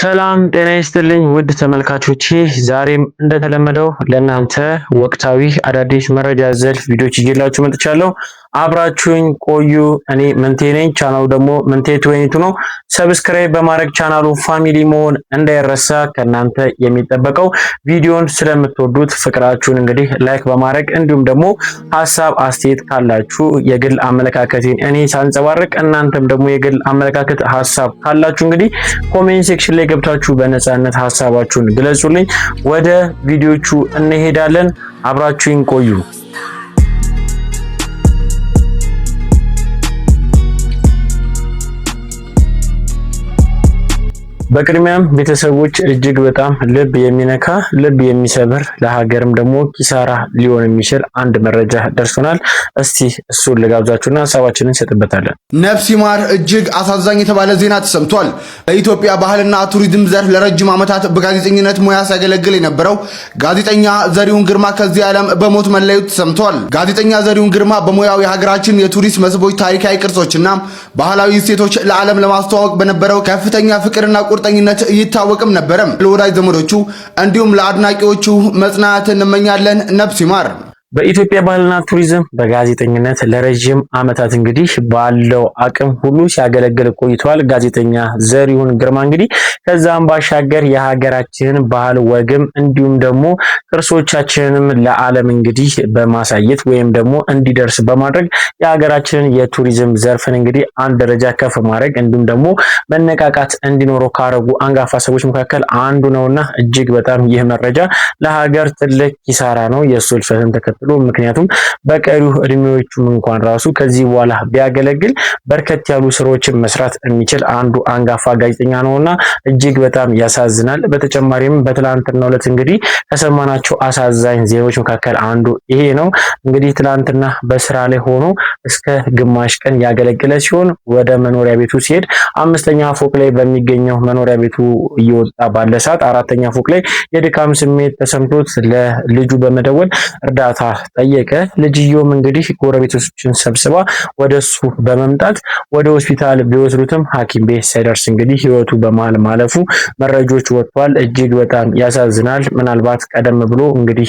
ሰላም ጤና ይስጥልኝ ውድ ተመልካቾቼ፣ ዛሬም እንደተለመደው ለእናንተ ወቅታዊ አዳዲስ መረጃ ዘል ቪዲዮዎች ይዤላችሁ መጥቻለሁ። አብራችሁኝ ቆዩ። እኔ መንቴ ነኝ። ቻናሉ ደግሞ መንቴ 22 ነው። ሰብስክራይብ በማድረግ ቻናሉ ፋሚሊ መሆን እንዳይረሳ። ከእናንተ የሚጠበቀው ቪዲዮን ስለምትወዱት ፍቅራችሁን እንግዲህ ላይክ በማድረግ እንዲሁም ደግሞ ሀሳብ አስተያየት ካላችሁ የግል አመለካከቴን እኔ ሳንጸባርቅ እናንተም ደግሞ የግል አመለካከት ሀሳብ ካላችሁ እንግዲህ ኮሜንት ሴክሽን ላይ ገብታችሁ በነፃነት ሀሳባችሁን ግለጹልኝ። ወደ ቪዲዮቹ እንሄዳለን። አብራችሁኝ ቆዩ። በቅድሚያም ቤተሰቦች እጅግ በጣም ልብ የሚነካ ልብ የሚሰብር ለሀገርም ደግሞ ኪሳራ ሊሆን የሚችል አንድ መረጃ ደርሶናል። እስቲ እሱን ልጋብዛችሁና ሀሳባችንን እንሰጥበታለን። ነፍስ ይማር። እጅግ አሳዛኝ የተባለ ዜና ተሰምቷል። በኢትዮጵያ ባህልና ቱሪዝም ዘርፍ ለረጅም ዓመታት በጋዜጠኝነት ሙያ ሲያገለግል የነበረው ጋዜጠኛ ዘሪሁን ግርማ ከዚህ ዓለም በሞት መለየቱ ተሰምቷል። ጋዜጠኛ ዘሪሁን ግርማ በሙያው የሀገራችን የቱሪስት መስህቦች፣ ታሪካዊ ቅርሶችና ባህላዊ እሴቶች ለዓለም ለማስተዋወቅ በነበረው ከፍተኛ ፍቅርና ቁርጠኝነት ይታወቅም ነበረም። ለወዳጅ ዘመዶቹ እንዲሁም ለአድናቂዎቹ መጽናናትን እንመኛለን። ነፍስ ይማር። በኢትዮጵያ ባህልና ቱሪዝም በጋዜጠኝነት ለረጅም ዓመታት እንግዲህ ባለው አቅም ሁሉ ሲያገለግል ቆይቷል። ጋዜጠኛ ዘሪሁን ግርማ እንግዲህ ከዛም ባሻገር የሀገራችንን ባህል ወግም እንዲሁም ደግሞ ቅርሶቻችንንም ለዓለም እንግዲህ በማሳየት ወይም ደግሞ እንዲደርስ በማድረግ የሀገራችንን የቱሪዝም ዘርፍን እንግዲህ አንድ ደረጃ ከፍ ማድረግ እንዲሁም ደግሞ መነቃቃት እንዲኖረው ካረጉ አንጋፋ ሰዎች መካከል አንዱ ነውና እጅግ በጣም ይህ መረጃ ለሀገር ትልቅ ኪሳራ ነው የእሱ ህልፈትን ተከትሎ። ምክንያቱም በቀሪው እድሜዎቹም እንኳን ራሱ ከዚህ በኋላ ቢያገለግል በርከት ያሉ ስራዎችን መስራት የሚችል አንዱ አንጋፋ ጋዜጠኛ ነውና እጅግ በጣም ያሳዝናል። በተጨማሪም በትላንትናው ዕለት እንግዲህ ከሰማናቸው አሳዛኝ ዜናዎች መካከል አንዱ ይሄ ነው። እንግዲህ ትላንትና በስራ ላይ ሆኖ እስከ ግማሽ ቀን ያገለገለ ሲሆን ወደ መኖሪያ ቤቱ ሲሄድ 5ኛ ፎቅ ላይ በሚገኘው መኖሪያ ቤቱ እየወጣ ባለ ሰዓት 4ኛ ፎቅ ላይ የድካም ስሜት ተሰምቶት ለልጁ በመደወል እርዳታ ጠየቀ። ልጅየውም እንግዲህ ጎረቤቶችን ሰብስባ ወደሱ በመምጣት ወደ ሆስፒታል ቢወስዱትም ሐኪም ቤት ሳይደርስ እንግዲህ ህይወቱ በመሃል ማለፉ መረጃዎች ወጥቷል። እጅግ በጣም ያሳዝናል። ምናልባት ቀደም ብሎ እንግዲህ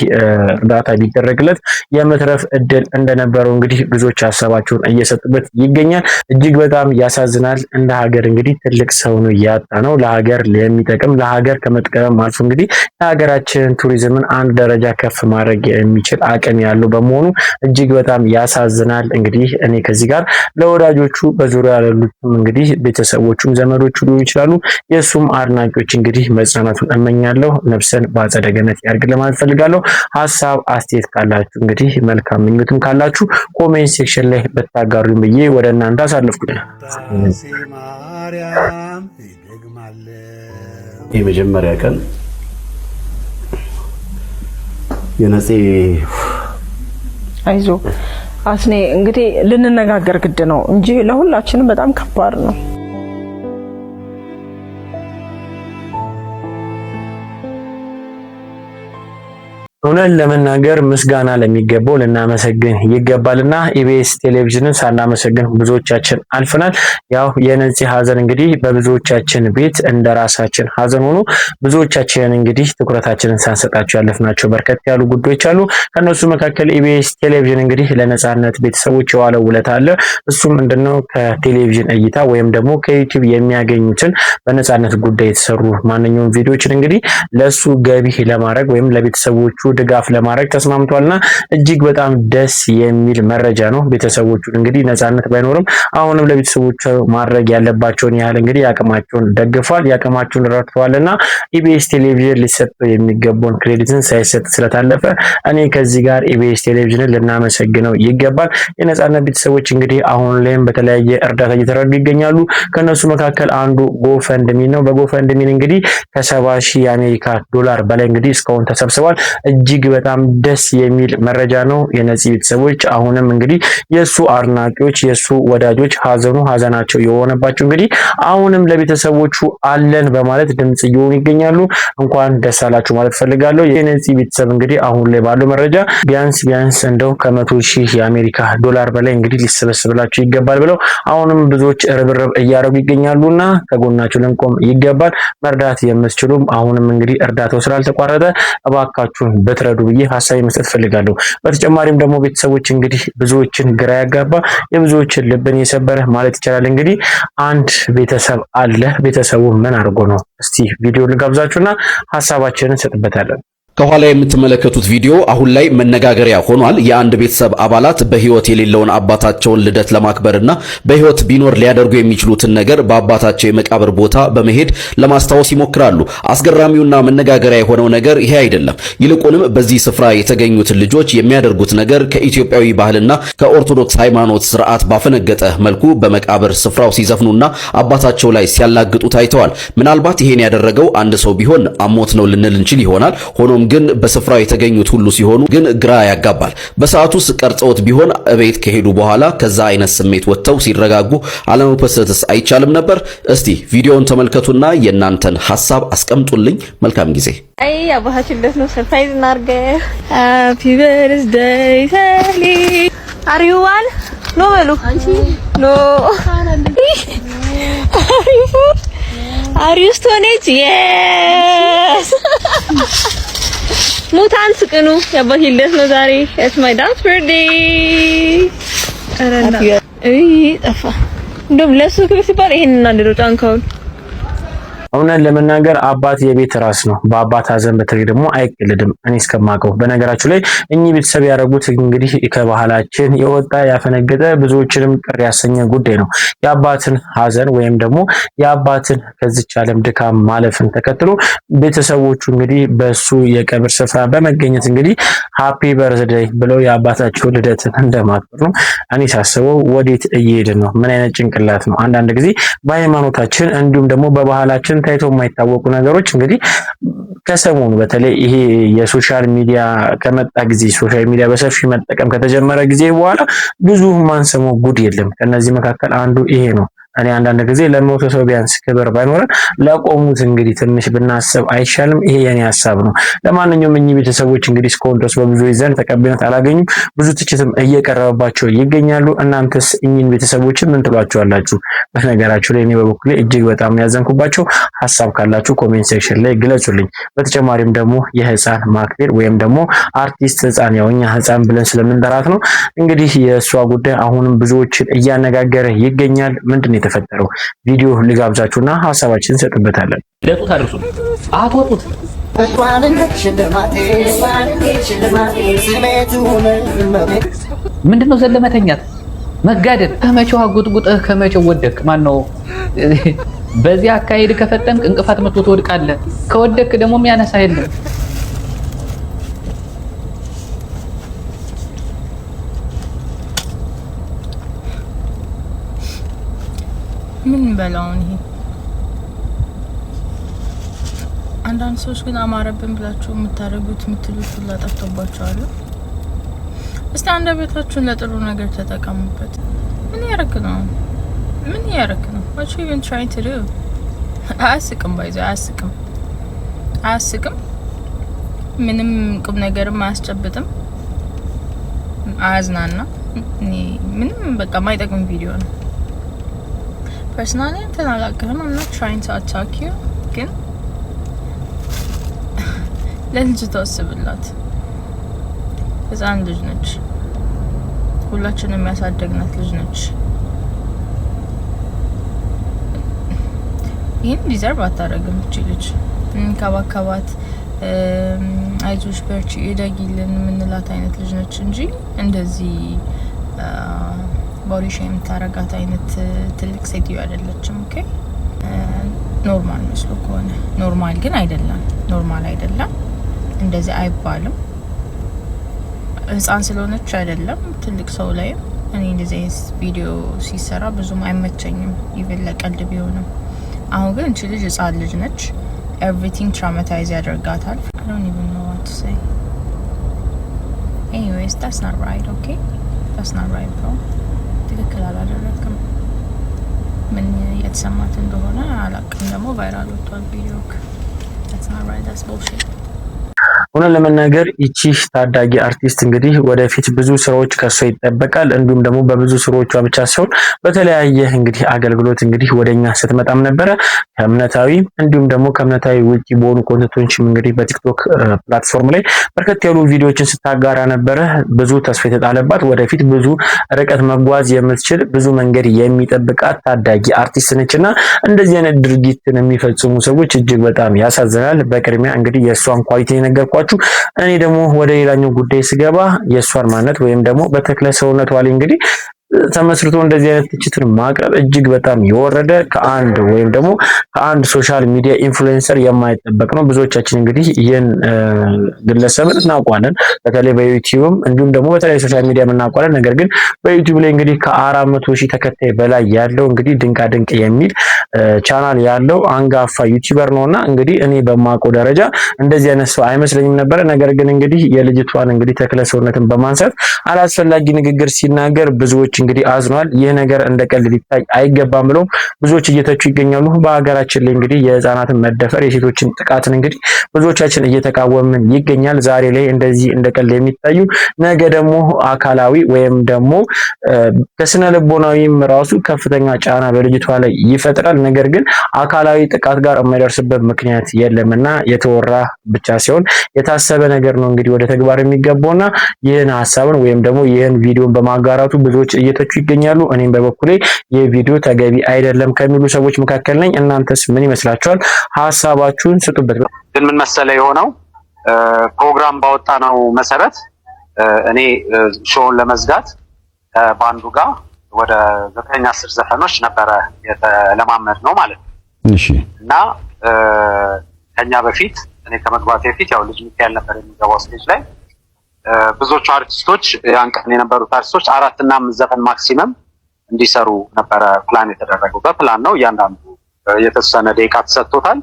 እርዳታ ቢደረግለት የመትረፍ እድል እንደነበረው እንግዲህ ብዙዎች ሀሳባቸውን እየሰጡበት ይገኛል። እጅግ በጣም ያሳዝናል። እንደ ሀገር እንግዲህ ትልቅ ሰው ነው ያጣ ነው። ለሀገር የሚጠቅም ለሀገር ከመጥቀም አልፎ እንግዲህ የሀገራችንን ቱሪዝምን አንድ ደረጃ ከፍ ማድረግ የሚችል አቅም ያለው በመሆኑ እጅግ በጣም ያሳዝናል። እንግዲህ እኔ ከዚህ ጋር ለወዳጆቹ በዙሪያ ያሉትም እንግዲህ ቤተሰቦቹም ዘመዶቹ ሊሆኑ ይችላሉ የሱም አድናቂዎች እንግዲህ መጽናናቱን እመኛለሁ። ነፍስን በአጸደ ገነት ያርግ ለማለት ፈልጋለሁ። ሀሳብ አስተያየት ካላችሁ እንግዲህ መልካም ምኞትም ካላችሁ ኮሜንት ሴክሽን ላይ በታጋሩኝ ብዬ ወደ እናንተ አሳልፍኩኝ። የመጀመሪያ ቀን የነፂ አይዞ አስኔ እንግዲህ ልንነጋገር ግድ ነው እንጂ ለሁላችንም በጣም ከባድ ነው። እውነት ለመናገር ምስጋና ለሚገባው ልናመሰግን ይገባልና ኢቢኤስ ቴሌቪዥንን ሳናመሰግን ብዙዎቻችን አልፈናል። ያው የነፂ ሀዘን እንግዲህ በብዙዎቻችን ቤት እንደራሳችን ሀዘን ሆኖ ብዙዎቻችን እንግዲህ ትኩረታችንን ሳንሰጣቸው ያለፍናቸው በርከት ያሉ ጉዳዮች አሉ። ከነሱ መካከል ኢቢኤስ ቴሌቪዥን እንግዲህ ለነፃነት ቤተሰቦች የዋለው ውለታ አለ። እሱም ምንድነው? ከቴሌቪዥን እይታ ወይም ደግሞ ከዩቲዩብ የሚያገኙትን በነፃነት ጉዳይ የተሰሩ ማንኛውም ቪዲዮዎችን እንግዲህ ለሱ ገቢ ለማድረግ ወይም ለቤተሰቦቹ ድጋፍ ለማድረግ ተስማምቷልና እጅግ በጣም ደስ የሚል መረጃ ነው። ቤተሰቦቹን እንግዲህ ነፃነት ባይኖርም አሁንም ለቤተሰቦቹ ማድረግ ያለባቸውን ያህል እንግዲህ ያቅማቸውን ደግፏል፣ ያቅማቸውን ረድተዋልና ኢቢኤስ ቴሌቪዥን ሊሰጠው የሚገባውን ክሬዲትን ሳይሰጥ ስለታለፈ እኔ ከዚህ ጋር ኢቢኤስ ቴሌቪዥንን ልናመሰግነው ይገባል። የነፃነት ቤተሰቦች እንግዲህ አሁን ላይም በተለያየ እርዳታ እየተረዱ ይገኛሉ። ከነሱ መካከል አንዱ ጎፈንድሚ ነው። በጎፈንድሚ እንግዲህ ከ70,000 የአሜሪካ ዶላር በላይ እንግዲህ እስካሁን ተሰብስቧል። እጅግ በጣም ደስ የሚል መረጃ ነው። የነፂ ቤተሰቦች አሁንም እንግዲህ የሱ አድናቂዎች የሱ ወዳጆች ሀዘናቸው የሆነባቸው እንግዲህ አሁንም ለቤተሰቦቹ አለን በማለት ድምጽ እየሆኑ ይገኛሉ። እንኳን ደስ አላችሁ ማለት ፈልጋለሁ። የነፂ ቤተሰብ እንግዲህ አሁን ላይ ባለው መረጃ ቢያንስ እንደው ከ100,000 የአሜሪካ ዶላር በላይ እንግዲህ ሊሰበስብላችሁ ይገባል ብለው አሁንም ብዙዎች ርብርብ እያደረጉ ይገኛሉና ከጎናችሁ ልንቆም ይገባል። መርዳት የምትችሉም አሁንም እንግዲህ እርዳታው ስላልተቋረጠ እባካችሁን በትረዱ ብዬ ሀሳብ መስጠት ፈልጋለሁ። በተጨማሪም ደግሞ ቤተሰቦች እንግዲህ ብዙዎችን ግራ ያጋባ የብዙዎችን ልብን የሰበረ ማለት ይቻላል እንግዲህ አንድ ቤተሰብ አለ። ቤተሰቡ ምን አድርጎ ነው? እስቲ ቪዲዮ ልጋብዛችሁና ሀሳባችንን እንሰጥበታለን። ከኋላ የምትመለከቱት ቪዲዮ አሁን ላይ መነጋገሪያ ሆኗል። የአንድ ቤተሰብ አባላት በህይወት የሌለውን አባታቸውን ልደት ለማክበርና በህይወት ቢኖር ሊያደርጉ የሚችሉትን ነገር በአባታቸው የመቃብር ቦታ በመሄድ ለማስታወስ ይሞክራሉ። አስገራሚውና መነጋገሪያ የሆነው ነገር ይሄ አይደለም። ይልቁንም በዚህ ስፍራ የተገኙትን ልጆች የሚያደርጉት ነገር ከኢትዮጵያዊ ባህልና ከኦርቶዶክስ ሃይማኖት ስርዓት ባፈነገጠ መልኩ በመቃብር ስፍራው ሲዘፍኑና አባታቸው ላይ ሲያላግጡ ታይተዋል። ምናልባት ይሄን ያደረገው አንድ ሰው ቢሆን አሞት ነው ልንል እንችል ይሆናል። ሆኖም ግን በስፍራው የተገኙት ሁሉ ሲሆኑ ግን ግራ ያጋባል። በሰዓቱስ ቀርጸውት ቢሆን እቤት ከሄዱ በኋላ ከዛ አይነት ስሜት ወጥተው ሲረጋጉ አለመፖስተትስ አይቻልም ነበር? እስቲ ቪዲዮውን ተመልከቱና የእናንተን ሐሳብ አስቀምጡልኝ። መልካም ጊዜ። አይ አባታችን ደስ ነው ሰርፕራይዝ እናርገ ሃፒ በርዝዴይ ሰሊ አሪዋል ኖ በሉ አንቺ ኖ አሪዩ ስቶኔጅ የስ ሙታን ስቅኑ የአባቴ ልደት ነው ዛሬ። it's my dad's birthday አረና ጠፋ እንደውም ለሱ ክብር ሲባል ይሄንን እናድርገው ጫንካውን እውነት ለመናገር አባት የቤት ራስ ነው። በአባት ሀዘን በተለይ ደግሞ አይቀልድም። እኔ እስከማውቀው በነገራችሁ ላይ እኚህ ቤተሰብ ያደረጉት እንግዲህ ከባህላችን የወጣ ያፈነገጠ ብዙዎችንም ቅር ያሰኘ ጉዳይ ነው። የአባትን ሀዘን ወይም ደግሞ የአባትን ከዚች ዓለም ድካም ማለፍን ተከትሎ ቤተሰቦቹ እንግዲህ በሱ የቀብር ስፍራ በመገኘት እንግዲህ ሃፒ በርዝዴይ ብለው የአባታቸው ልደትን እንደማክበር ነው። እኔ ሳስበው ወዴት እየሄድን ነው? ምን አይነት ጭንቅላት ነው? አንዳንድ ጊዜ በሃይማኖታችን እንዲሁም ደግሞ በባህላችን ታይቶ የማይታወቁ ነገሮች እንግዲህ ከሰሞኑ በተለይ ይሄ የሶሻል ሚዲያ ከመጣ ጊዜ ሶሻል ሚዲያ በሰፊ መጠቀም ከተጀመረ ጊዜ በኋላ ብዙ ማንሰማው ጉድ የለም። ከነዚህ መካከል አንዱ ይሄ ነው። እኔ አንዳንድ ጊዜ ለሞተ ሰው ቢያንስ ክብር ባይኖረን ለቆሙት እንግዲህ ትንሽ ብናስብ አይሻልም? ይሄ የኔ ሀሳብ ነው። ለማንኛውም እኚህ ቤተሰቦች እንግዲህ እስካሁን ድረስ በብዙዎች ዘንድ ተቀባይነት አላገኙም። ብዙ ትችትም እየቀረበባቸው ይገኛሉ። እናንተስ እኚህን ቤተሰቦች ምን ትሏቸዋላችሁ? በነገራችሁ ላይ እኔ በበኩሌ እጅግ በጣም ያዘንኩባቸው፣ ሀሳብ ካላችሁ ኮሜንት ሴክሽን ላይ ግለጹልኝ። በተጨማሪም ደግሞ የህፃን ማክቤር ወይም ደግሞ አርቲስት ህፃን ያው እኛ ህፃን ብለን ስለምንጠራት ነው እንግዲህ የእሷ ጉዳይ አሁንም ብዙዎችን እያነጋገረ ይገኛል። ምንድነው የተፈጠረው? ቪዲዮ ልጋብዛችሁና ሀሳባችንን እንሰጥበታለን። ለጡት አድርሱ አትወጡት። ምንድነው ዘለመተኛት መጋደል? ከመቼው አጉጥጉጠህ ከመቼው ወደክ? ማን ነው በዚህ አካሄድ ከፈጠንክ እንቅፋት መጥቶ ትወድቃለህ። ከወደክ ደግሞ የሚያነሳ የለም። ምን በላውን ይሄ አንዳንድ ሰዎች ግን አማረብን ብላችሁ የምታደርጉት የምትሉት ሁላ ጠፍቶባችኋል። እስቲ አንደበታችሁን ለጥሩ ነገር ተጠቀሙበት። ምን ያረክ ነው? What you even trying to do? አያስቅም ባይዘው አያስቅም። ምንም ቁም ነገርም አያስጨብጥም፣ አያዝናና። ምንም በቃ ማይጠቅም ቪዲዮ ነው። Personally, I'm not trying to attack you, ግን ለልጅ ተወስብላት። ህፃን ልጅ ነች፣ ሁላችንም የሚያሳደግናት ልጅ ነች። ይህን ዲዘርቭ አታደርግም እቺ ልጅ። እንከባከባት፣ አይዞሽ በርቺ እደጊልን የምንላት አይነት ልጅ ነች እንጂ እንደዚህ ቦዲ ሼም ታረጋት አይነት ትልቅ ሴትዮ አይደለችም። ኦኬ ኖርማል መስሎ ከሆነ ኖርማል ግን አይደለም፣ ኖርማል አይደለም። እንደዚህ አይባልም። ህፃን ስለሆነች አይደለም ትልቅ ሰው ላይ እኔ እንደዚህ ቪዲዮ ሲሰራ ብዙም አይመቸኝም፣ ኢቭን ለቀልድ ቢሆንም። አሁን ግን እቺ ልጅ ህፃን ልጅ ነች። ኤቭሪቲንግ ትራውማታይዝ ያደርጋታል። I don't even know what to say Anyways, that's not right, okay? That's not right, bro. ትክክል አላደረክም። ምን የተሰማት እንደሆነ አላውቅም። ደግሞ ቫይራል ወጥቷል ቪዲዮ። That's not right. That's bullshit. ሆነ ለመናገር እቺ ታዳጊ አርቲስት እንግዲህ ወደፊት ብዙ ስራዎች ከሷ ይጠበቃል። እንዲሁም ደግሞ በብዙ ስራዎቿ ብቻ ሳይሆን በተለያየ እንግዲህ አገልግሎት እንግዲህ ወደኛ ስትመጣም ነበረ ከእምነታዊ እንዲሁም ደግሞ ከእምነታዊ ውጪ በሆኑ ኮንተንቶችም እንግዲህ በቲክቶክ ፕላትፎርም ላይ በርከት ያሉ ቪዲዮዎችን ስታጋራ ነበረ። ብዙ ተስፋ የተጣለባት ወደፊት ብዙ ርቀት መጓዝ የምትችል ብዙ መንገድ የሚጠብቃት ታዳጊ አርቲስት ነችና እንደዚህ አይነት ድርጊትን የሚፈጽሙ ሰዎች እጅግ በጣም ያሳዝናል። በቅድሚያ እንግዲህ የሷን ኳሊቲ ነገርኳችሁ። እኔ ደግሞ ወደ ሌላኛው ጉዳይ ስገባ የሷን ማንነት ወይም ደግሞ በተክለ ሰውነቷ ላይ እንግዲህ ተመስርቶ እንደዚህ አይነት ትችትን ማቅረብ እጅግ በጣም የወረደ ከአንድ ሶሻል ሚዲያ ኢንፍሉዌንሰር የማይጠበቅ ነው። ብዙዎቻችን እንግዲህ ይህን ግለሰብን እናውቃለን፣ በተለይ በዩቲዩብም እንዲሁም ደግሞ በተለይ ሶሻል ሚዲያ እናውቃለን። ነገር ግን በዩቲዩብ ላይ እንግዲህ ከ400,000 ተከታይ በላይ ያለው እንግዲህ ድንቃ ድንቅ የሚል ቻናል ያለው አንጋፋ ዩቲዩበር ነውና እንግዲህ እኔ በማውቀው ደረጃ እንደዚህ አይነት ሰው አይመስለኝም ነበር። ነገር ግን እንግዲህ የልጅቷን እንግዲህ ተክለ ሰውነትን በማንሳት አላስፈላጊ ንግግር ሲናገር ብዙዎች እንግዲህ አዝኗል። ይህ ነገር እንደቀልድ ሊታይ አይገባም ብለው ብዙዎች እየተቹ ይገኛሉ። በሀገራችን ላይ እንግዲህ የህፃናትን መደፈር የሴቶችን ጥቃትን እንግዲህ ብዙዎቻችን እየተቃወምን ይገኛል። ዛሬ ላይ እንደዚህ እንደቀልድ የሚታዩ ነገ ደግሞ አካላዊ ወይም ደግሞ ከስነ ልቦናዊም ራሱ ከፍተኛ ጫና በልጅቷ ላይ ይፈጥራል። ነገር ግን አካላዊ ጥቃት ጋር የማይደርስበት ምክንያት የለምና የተወራ ብቻ ሲሆን የታሰበ ነገር ነው እንግዲህ ወደ ተግባር የሚገባውና ይህን ሐሳብን ወይም ደግሞ ይህን ቪዲዮን በማጋራቱ ብዙዎች እየተቹ ይገኛሉ። እኔም በበኩሌ የቪዲዮ ተገቢ አይደለም ከሚሉ ሰዎች መካከል ነኝ። እናንተስ ምን ይመስላችኋል? ሐሳባችሁን ስጡበት። ግን ምን መሰለ የሆነው ፕሮግራም ባወጣነው መሰረት እኔ ሾውን ለመዝጋት ባንዱ ጋር ወደ 9-10 ዘፈኖች ነበረ የተለማመድ ነው ማለት ነው። እሺ። እና ከኛ በፊት እኔ ከመግባቴ በፊት ያው ልጅ ሚካኤል ነበር የሚገባው ስቴጅ ላይ። ብዙዎቹ አርቲስቶች ያን ቀን የነበሩት አርቲስቶች 4 እና 5 ዘፈን ማክሲመም እንዲሰሩ ነበረ ፕላን የተደረገው። በፕላን ነው እያንዳንዱ የተወሰነ ደቂቃ ተሰጥቶታል።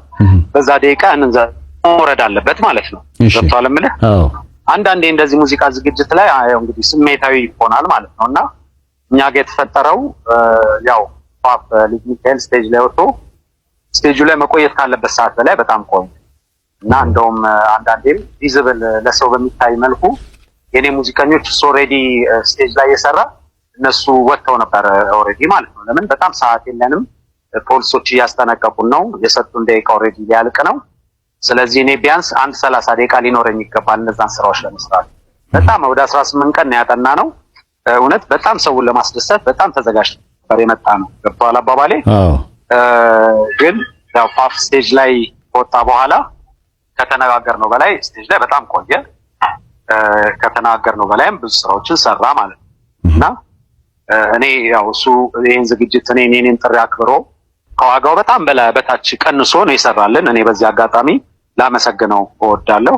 በዛ ደቂቃ እንወረድ አለበት ማለት ነው። ገብቷል የምልህ? አዎ። አንዳንዴ እንደዚህ ሙዚቃ ዝግጅት ላይ ያው እንግዲህ ስሜታዊ ይሆናል ማለት ነውና እኛ ጋር የተፈጠረው ያው ፓፕ ልጅ ሚካኤል ስቴጅ ላይ ወጥቶ ስቴጁ ላይ መቆየት ካለበት ሰዓት በላይ በጣም ቆየ እና እንደውም አንዳንዴም ቪዚብል ለሰው በሚታይ መልኩ የኔ ሙዚቀኞች ኦልሬዲ ስቴጅ ላይ የሰራ እነሱ ወጥተው ነበር ኦልሬዲ ማለት ነው። ለምን በጣም ሰዓት የለንም፣ ፖሊሶች እያስጠነቀቁን ነው፣ የሰጡን ደቂቃ ኦልሬዲ ሊያልቅ ነው። ስለዚህ እኔ ቢያንስ 1:30 ደቂቃ ሊኖረኝ ይገባል እነዛን ስራዎች ለመስራት። በጣም ወደ 18 ቀን ያጠና ነው። እውነት በጣም ሰውን ለማስደሰት በጣም ተዘጋጅተን ነበር የመጣ ነው። ገብቷል አባባሌ? ግን ያው ፓፍ ስቴጅ ላይ ከወጣ በኋላ ከተነጋገርነው በላይ ስቴጅ ላይ በጣም ቆየ። ከተነጋገርነው በላይም ብዙ ስራዎችን ሰራ ማለት ነው። እና እኔ ያው እሱ ይሄን ዝግጅት እኔን ጥሪ አክብሮ ከዋጋው በጣም በታች ቀንሶ ነው የሰራልን። እኔ በዚህ አጋጣሚ ላመሰግነው እወዳለሁ።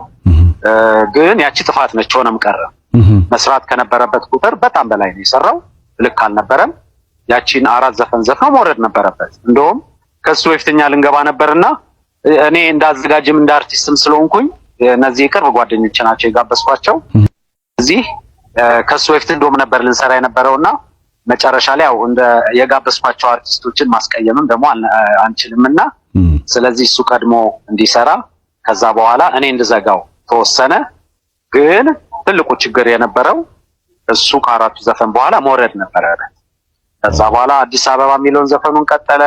ግን ያቺ ጥፋት ነች፣ ሆነም ቀረ። መስራት ከነበረበት ቁጥር በጣም በላይ ነው የሰራው። ልክ አልነበረም። ያቺን 4 ዘፈን ዘፈን መውረድ ነበረበት። እንደውም ከሱ በፊትኛ ልንገባ ነበርና እኔ እንዳዘጋጅም እንደ አርቲስትም ስለሆንኩኝ እነዚህ ቅርብ ጓደኞች ናቸው የጋበዝኳቸው። እዚህ ከሱ በፊት እንደውም ነበር ልንሰራ የነበረውና መጨረሻ ላይ ያው እንደ የጋበዝኳቸው አርቲስቶችን ማስቀየምም ደግሞ አንችልምና ስለዚህ እሱ ቀድሞ እንዲሰራ ከዛ በኋላ እኔ እንድዘጋው ተወሰነ። ግን ትልቁ ችግር የነበረው እሱ ከ4 ዘፈን በኋላ መውረድ ነበረ። ከዛ በኋላ አዲስ አበባ የሚለውን ዘፈኑን ቀጠለ።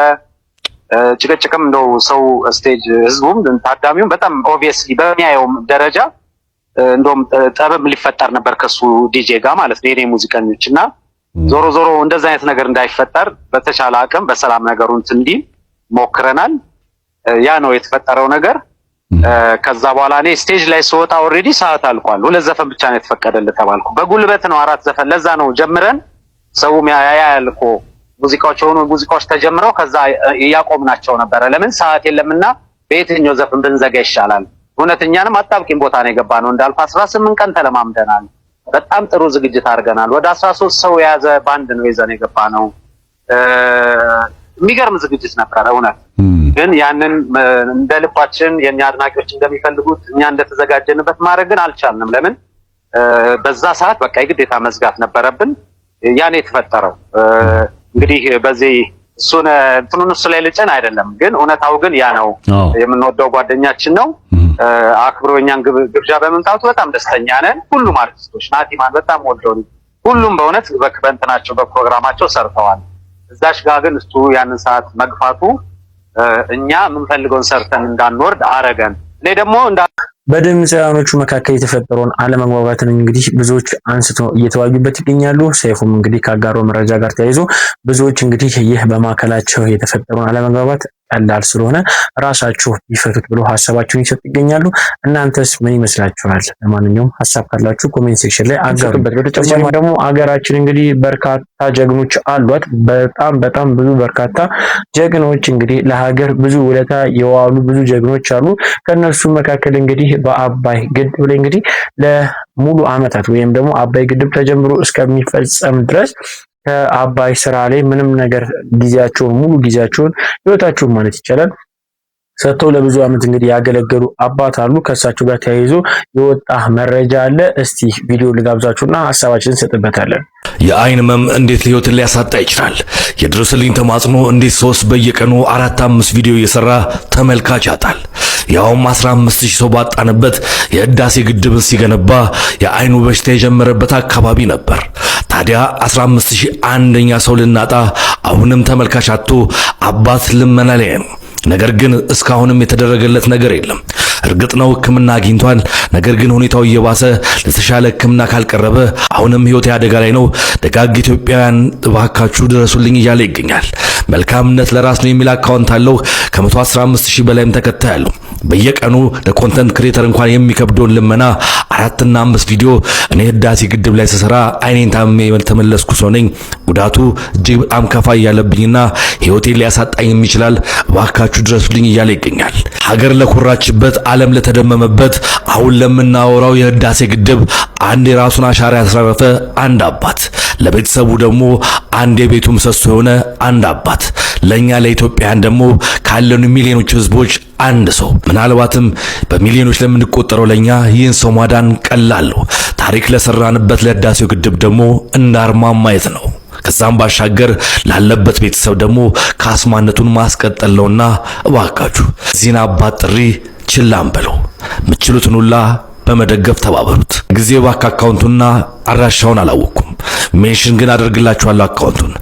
ጭቅጭቅም እንደው ሰው ስቴጅ ህዝቡም ታዳሚውም በጣም ኦብቪየስሊ በሚያየው ደረጃ እንደውም ጠብም ሊፈጠር ነበር ከሱ ዲጄ ጋር ማለት ነው የኔ ሙዚቀኞችና ዞሮ ዞሮ እንደዛ አይነት ነገር እንዳይፈጠር በተቻለ አቅም በሰላም ነገሩን እንዲህ ሞክረናል። ያ ነው የተፈጠረው ነገር። ከዛ በኋላ እኔ ስቴጅ ላይ ስወጣ ኦልሬዲ ሰዓት አልቋል። 2 ዘፈን ብቻ ነው የተፈቀደልህ ተባልኩ። በጉልበት ነው 4 ዘፈን። ለዛ ነው ጀምረን ሰውም ያያል እኮ ሙዚቃዎች ተጀምረው ከዛ ያቆምናቸው ነበረ። ለምን ሰዓት የለምና በየትኛው ዘፈን ብንዘጋ ይሻላል። እውነተኛንም አጣብቂኝ ቦታ ነው የገባነው። እንዳልኩ 18 ቀን ተለማምደናል። በጣም ጥሩ ዝግጅት አድርገናል። ወደ 13 ሰው የያዘ ባንድ ነው ይዘን የገባነው። የሚገርም ዝግጅት ነበረ እውነት። ግን ያንን እንደ ልባችን የኛ አድናቂዎች እንደሚፈልጉት እኛ እንደተዘጋጀንበት ማድረግ ግን አልቻልንም። ለምን በዛ ሰዓት በቃ የግዴታ መዝጋት ነበረብን። ያኔ የተፈጠረው እንግዲህ በዚህ እንትኑን እሱ ላይ ልጭን አይደለም፣ ግን እውነታው ግን ያ ነው። የምንወደው ጓደኛችን ነው። አክብሮኛን ግብዣ በመምጣቱ በጣም ደስተኛ ነን። ሁሉም አርቲስቶች ናቲማን በጣም ወደው ሁሉም በእውነት በእንትናቸው በፕሮግራማቸው ሰርተዋል። እዛሽ ጋር ግን እሱ ያንን ሰዓት መግፋቱ እኛ የምንፈልገውን ሰርተን እንዳንወርድ አረገን። እኔ ደግሞ በድምፃውያኖቹ መካከል የተፈጠረውን አለመግባባትን እንግዲህ ብዙዎች አንስቶ እየተዋዩበት ይገኛሉ። ሰይፉም እንግዲህ ካጋሮ መረጃ ጋር ተያይዞ ብዙዎች እንግዲህ ይህ በማዕከላቸው የተፈጠረውን አለመግባባት ቀላል ስለሆነ ራሳችሁ ቢፈቱት ብሎ ሀሳባቸውን ይሰጡ ይገኛሉ። እናንተስ ምን ይመስላችኋል? ለማንኛውም ሀሳብ ካላችሁ ኮሜንት ሴክሽን ላይ አጋሩበት። በተጨማሪ ደግሞ አገራችን እንግዲህ በርካታ ጀግኖች አሏት። በጣም ብዙ በርካታ ጀግኖች እንግዲህ ለሀገር ብዙ ውለታ የዋሉ ብዙ ጀግኖች አሉ። ከነሱ መካከል እንግዲህ በአባይ ግድብ ላይ እንግዲህ ለሙሉ ዓመታት ወይም ደግሞ አባይ ግድብ ተጀምሮ እስከሚፈጸም ድረስ ከአባይ ስራ ላይ ምንም ነገር ሙሉ ጊዜያቸውን ህይወታቸውን ማለት ይቻላል ሰጥተው ለብዙ ዓመት እንግዲህ ያገለገሉ አባት አሉ። ከእሳቸው ጋር ተያይዞ የወጣ መረጃ አለ። እስቲ ቪዲዮ ልጋብዛችሁና ሀሳባችንን እንሰጥበታለን። የአይን ህመም እንዴት ህይወትን ሊያሳጣ ይችላል? የድረስልኝ ተማጽኖ እንዴት ሰውስ በየቀኑ 4-5 ቪዲዮ እየሰራ ተመልካች ያጣል? ያውም 15000 ሰው ባጣነበት የህዳሴ ግድብን ሲገነባ የአይኑ በሽታ የጀመረበት አካባቢ ነበር። ታዲያ 15000 አንደኛ ሰው ልናጣ አሁንም ተመልካች አጥቶ አባት ልመና ላይ ነው። ነገር ግን እስካሁንም የተደረገለት ነገር የለም። እርግጥ ነው ሕክምና አግኝቷል። ነገር ግን ሁኔታው እየባሰ ለተሻለ ሕክምና ካልቀረበ አሁንም ህይወት አደጋ ላይ ነው። ደጋግ ኢትዮጵያውያን እባካችሁ ድረሱልኝ እያለ ይገኛል። መልካምነት ለራስ ነው የሚል አካውንት አለው። ከ115000 በላይም ተከታይ አለው። በየቀኑ ለኮንተንት ክሬተር እንኳን የሚከብደውን ልመና 4 እና 5 ቪዲዮ እኔ ህዳሴ ግድብ ላይ ስሰራ አይኔን ታምሜ ተመለስኩ ሰው ነኝ። ጉዳቱ እጅግ በጣም ከፋ ያለብኝና ህይወቴን ሊያሳጣኝ ይችላል። እባካችሁ ድረሱልኝ እያለ ይገኛል። ሀገር ለኮራችበት፣ ዓለም ለተደመመበት አሁን ለምናወራው የህዳሴ ግድብ አንድ የራሱን አሻራ ያስረፈ አንድ አባት፣ ለቤተሰቡ ደግሞ አንድ የቤቱ ምሰሶ የሆነ አንድ አባት፣ ለኛ ለኢትዮጵያን ደግሞ ካለኑ ሚሊዮኖች ህዝቦች አንድ ሰው፣ ምናልባትም በሚሊዮኖች ለምንቆጠረው ለኛ ይህን ሰው ማዳን ቀላል ነው። ታሪክ ለሰራንበት ለህዳሴው ግድብ ደግሞ እንደ አርማ ማየት ነው። ከዛም ባሻገር ላለበት ቤተሰብ ደግሞ ካስማነቱን ማስቀጠል ነውና እባካችሁ እዚህን አባት ጥሪ ችላም በለው። ምችሉትን ሁላ በመደገፍ ተባበሩት። ጊዜው ባክ አካውንቱና አድራሻውን አላወኩም። ሜንሽን ግን አደርግላችኋለሁ አካውንቱን።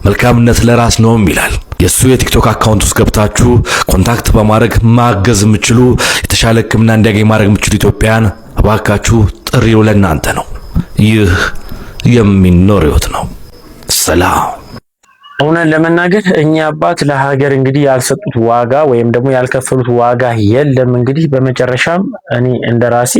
መልካምነት ለራስ ነውም ይላል። የሱ የቲክቶክ አካውንት ውስጥ ገብታችሁ ኮንታክት በማድረግ ማገዝ የምችሉ የተሻለ ሕክምና እንዲያገኝ ማድረግ የምችሉ ኢትዮጵያን እባካችሁ ጥሪው ለእናንተ ነው። ይህ የሚኖር ህይወት ነው። ሰላም። እውነት ለመናገር እኛ አባት ለሀገር እንግዲህ ያልሰጡት ዋጋ ወይም ደግሞ ያልከፈሉት ዋጋ የለም። እንግዲህ በመጨረሻም እኔ እንደራሴ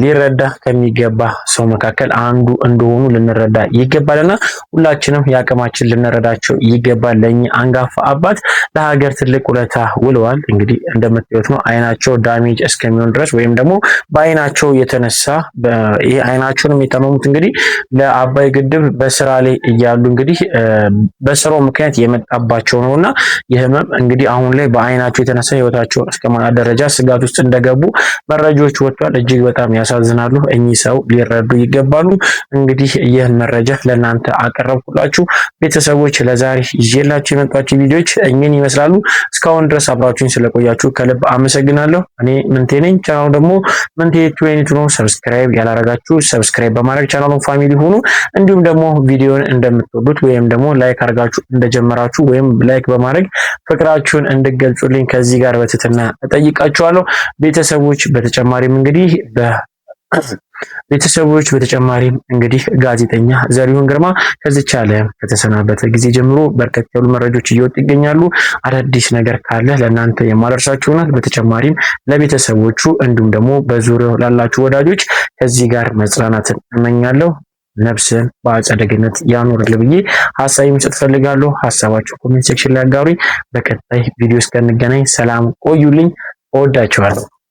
ሊረዳ ከሚገባ ሰው መካከል አንዱ እንደሆኑ ልንረዳ ይገባልና ሁላችንም ያቅማችን ልንረዳቸው ይገባል። ለኛ አንጋፋ አባት ለሀገር ትልቅ ውለታ ውለዋል። እንግዲህ እንደምታዩት ነው አይናቸው ዳሜጅ እስከሚሆን ድረስ ወይም ደግሞ በአይናቸው የተነሳ ይሄ አይናቸውንም የታመሙት እንግዲህ ለአባይ ግድብ በስራ ላይ እያሉ እንግዲህ በስራው ምክንያት የመጣባቸው ነውና የህመም እንግዲህ አሁን ላይ በአይናቸው የተነሳ ህይወታቸው እስከማጣት ደረጃ ስጋት ውስጥ እንደገቡ መረጃዎች ወጥቷል። እጅግ በጣም ያሳዝናሉ። እኚህ ሰው ሊረዱ ይገባሉ። እንግዲህ ይህ መረጃ ለእናንተ አቀረብኩላችሁ። ቤተሰቦች ለዛሬ ይዤላችሁ የመጣችሁ ቪዲዮዎች እኚህን ይመስላሉ። እስካሁን ድረስ አብራችሁኝ ስለቆያችሁ ከልብ አመሰግናለሁ። እኔ ምንቴ ነኝ። ቻናሉ ደግሞ ምንቴ 22 ነው። ሰብስክራይብ ያላረጋችሁ ሰብስክራይብ በማድረግ ቻናሉን ፋሚሊ ሁኑ። እንዲሁም ደግሞ ቪዲዮን እንደምትወዱት ወይም ደግሞ ላይክ አድርጋችሁ እንደጀመራችሁ ወይም ላይክ በማድረግ ፍቅራችሁን እንድትገልጹልኝ ከዚህ ጋር በትህትና እጠይቃችኋለሁ። በተጨማሪም እንግዲህ ጋዜጠኛ ዘሪሁን ግርማ ከዚች ዓለም ከተሰናበተ ጊዜ ጀምሮ በርከት ያሉ መረጃዎች እየወጡ ይገኛሉ። አዳዲስ ነገር ካለ ለእናንተ የማደርሳችሁ ነው። በተጨማሪም ለቤተሰቦቹ እንዲሁም ደግሞ በዙሪያው ላላችሁ ወዳጆች ከዚህ ጋር መጽናናትን እመኛለሁ። ነፍስን በአጸደ ገነት ያኖርልኝ ብዬ ሀሳብ መስጠት ፈልጋለሁ። ሀሳባችሁ ኮሜንት ሴክሽን ላይ አጋሩኝ። በቀጣይ ቪዲዮ እስከንገናኝ ሰላም ቆዩልኝ። እወዳችኋለሁ።